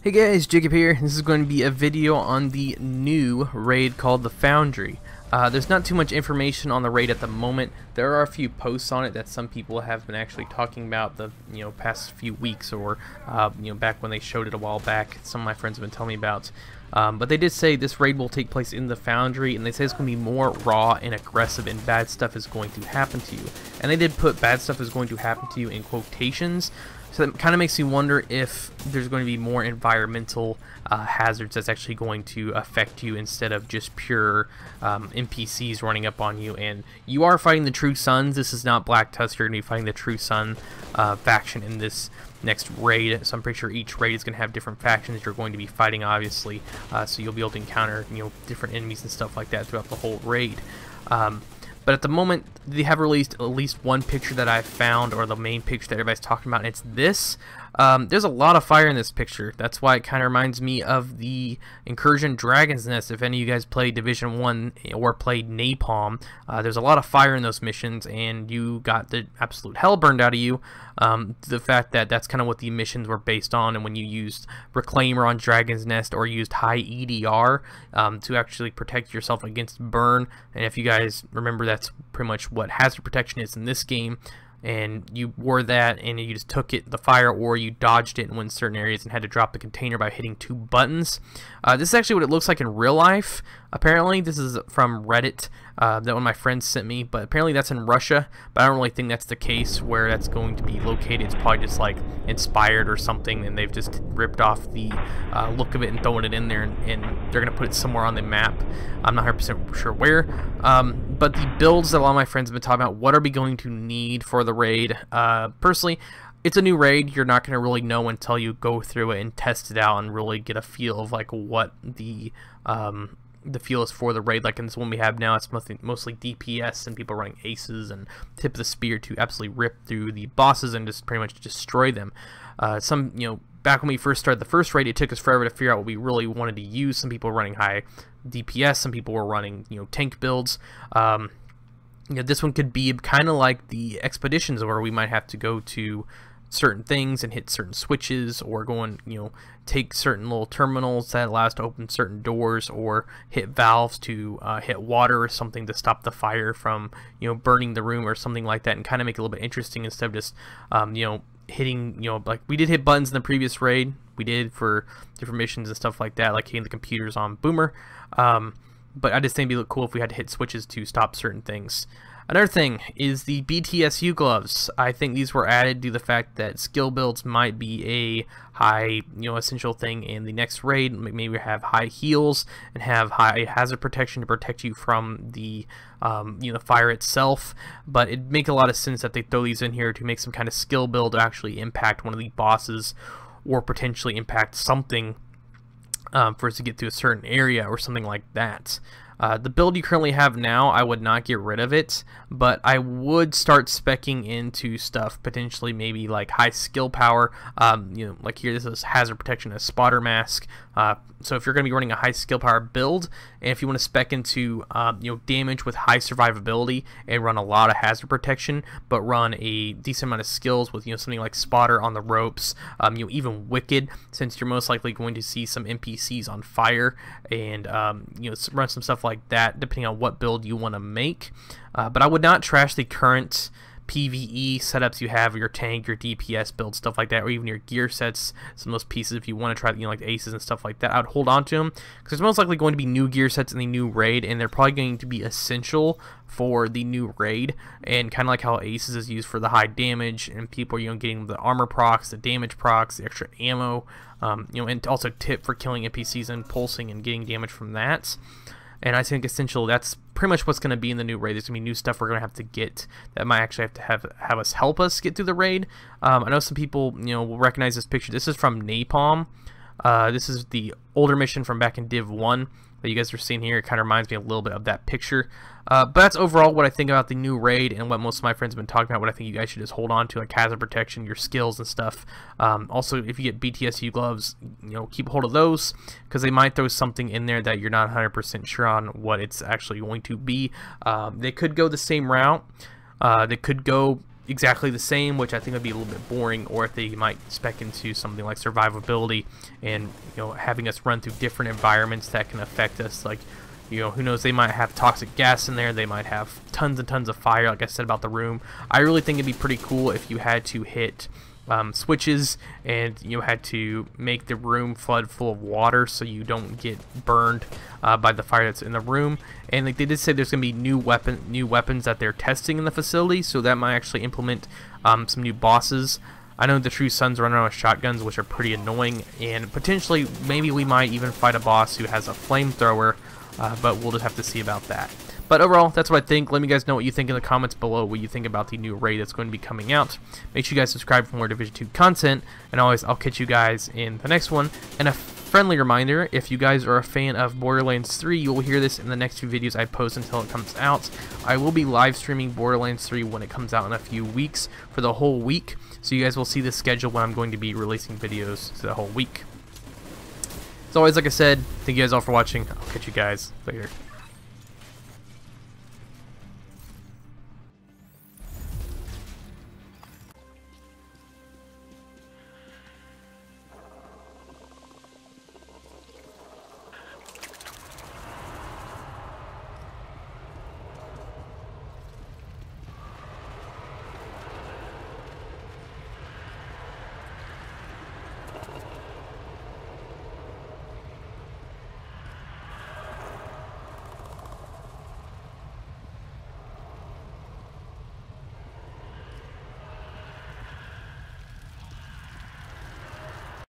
Hey guys, Jacob here. This is going to be a video on the new raid called the Foundry. There's not too much information on the raid at the moment. There are a few posts on it that some people have been actually talking about the past few weeks, or back when they showed it a while back. Some of my friends have been telling me about. But they did say this raid will take place in the Foundry, and they say it's going to be more raw and aggressive, and bad stuff is going to happen to you. And they did put bad stuff is going to happen to you in quotations. So that kind of makes me wonder if there's going to be more environmental hazards that's actually going to affect you instead of just pure NPCs running up on you. And you are fighting the True Sons. This is not Black Tusk. You're going to be fighting the True Sun faction in this next raid. So I'm pretty sure each raid is going to have different factions you're going to be fighting, obviously. So you'll be able to encounter different enemies and stuff like that throughout the whole raid. But at the moment, they have released at least one picture that I've found, or the main picture that everybody's talking about, and it's this. There's a lot of fire in this picture. That's why it kind of reminds me of the Incursion Dragon's Nest. If any of you guys played Division 1 or played Napalm, there's a lot of fire in those missions, and you got the absolute hell burned out of you. The fact that that's kind of what the missions were based on, and when you used Reclaimer on Dragon's Nest or used high EDR to actually protect yourself against burn. And if you guys remember, that's pretty much what hazard protection is in this game. And you wore that and you just took the fire, or you dodged it and went in certain areas and had to drop the container by hitting 2 buttons. This is actually what it looks like in real life. Apparently, this is from Reddit that one of my friends sent me, but apparently that's in Russia, but I don't really think that's the case where that's going to be located. It's probably just like inspired or something, and they've just ripped off the look of it and thrown it in there, and they're going to put it somewhere on the map. I'm not 100% sure where, but the builds that a lot of my friends have been talking about, what are we going to need for the raid? Personally, it's a new raid. You're not going to really know until you go through it and test it out and really get a feel of like what the feel is for the raid. Like in this one we have now, it's mostly DPS and people running aces and tip of the spear to absolutely rip through the bosses and just pretty much destroy them. Back when we first started the first raid, it took us forever to figure out what we really wanted to use. Some people were running high DPS, some people were running tank builds. This one could be kind of like the expeditions, where we might have to go to certain things and hit certain switches, or go and take certain little terminals that allow us to open certain doors, or hit valves to hit water or something to stop the fire from burning the room or something like that, and kind of make it a little bit interesting instead of just hitting like we did hit buttons in the previous raid. We did for different missions and stuff like that, like hitting the computers on Boomer. But I just think it'd be cool if we had to hit switches to stop certain things. Another thing is the BTSU gloves. I think these were added due to the fact that skill builds might be a high, essential thing in the next raid. Maybe we have high heals and have high hazard protection to protect you from the, fire itself. But it'd make a lot of sense that they throw these in here to make some kind of skill build to actually impact one of the bosses, or potentially impact something for us to get to a certain area or something like that. The build you currently have now, I would not get rid of it, but I would start speccing into stuff, potentially maybe like high skill power. Like here, this is hazard protection, a spotter mask. So if you're going to be running a high skill power build, and if you want to spec into damage with high survivability and run a lot of hazard protection, but run a decent amount of skills with something like spotter on the ropes, even wicked, since you're most likely going to see some NPCs on fire, and run some stuff like that depending on what build you want to make. But I would not trash the current PvE setups you have, your tank, your DPS build, stuff like that, or even your gear sets. Some of those pieces, if you want to try like the aces and stuff like that, I would hold on to them, because there's most likely going to be new gear sets in the new raid, and they're probably going to be essential for the new raid. And kind of like how aces is used for the high damage, and people are getting the armor procs, the damage procs, the extra ammo, and also tip for killing NPCs and pulsing and getting damage from that. And I think essential, that's pretty much what's going to be in the new raid. There's going to be new stuff we're going to have to get that might actually have us help us get through the raid. I know some people will recognize this picture. This is from Napalm. This is the older mission from back in Div 1 that you guys are seeing here. It kind of reminds me a little bit of that picture. But that's overall what I think about the new raid, and what most of my friends have been talking about, what I think you guys should just hold on to, like hazard protection, your skills and stuff. Also, if you get BTSU gloves, keep hold of those, because they might throw something in there that you're not 100% sure on what it's actually going to be. They could go the same route. They could go exactly the same, which I think would be a little bit boring, or if they might spec into something like survivability and having us run through different environments that can affect us, like who knows, they might have toxic gas in there, they might have tons and tons of fire, like I said about the room. I really think it'd be pretty cool if you had to hit switches and you had to make the room flood full of water so you don't get burned by the fire that's in the room. And like they did say, there's gonna be new weapons that they're testing in the facility, so that might actually implement some new bosses. I know the True Sons run around with shotguns, which are pretty annoying, and potentially maybe we might even fight a boss who has a flamethrower, but we'll just have to see about that. But overall, that's what I think. Let me guys know what you think in the comments below, what you think about the new raid that's going to be coming out. Make sure you guys subscribe for more Division 2 content, and always, I'll catch you guys in the next one. And a friendly reminder, if you guys are a fan of Borderlands 3, you will hear this in the next few videos I post until it comes out. I will be live streaming Borderlands 3 when it comes out in a few weeks for the whole week, so you guys will see the schedule when I'm going to be releasing videos for the whole week. As always, like I said, thank you guys all for watching. I'll catch you guys later.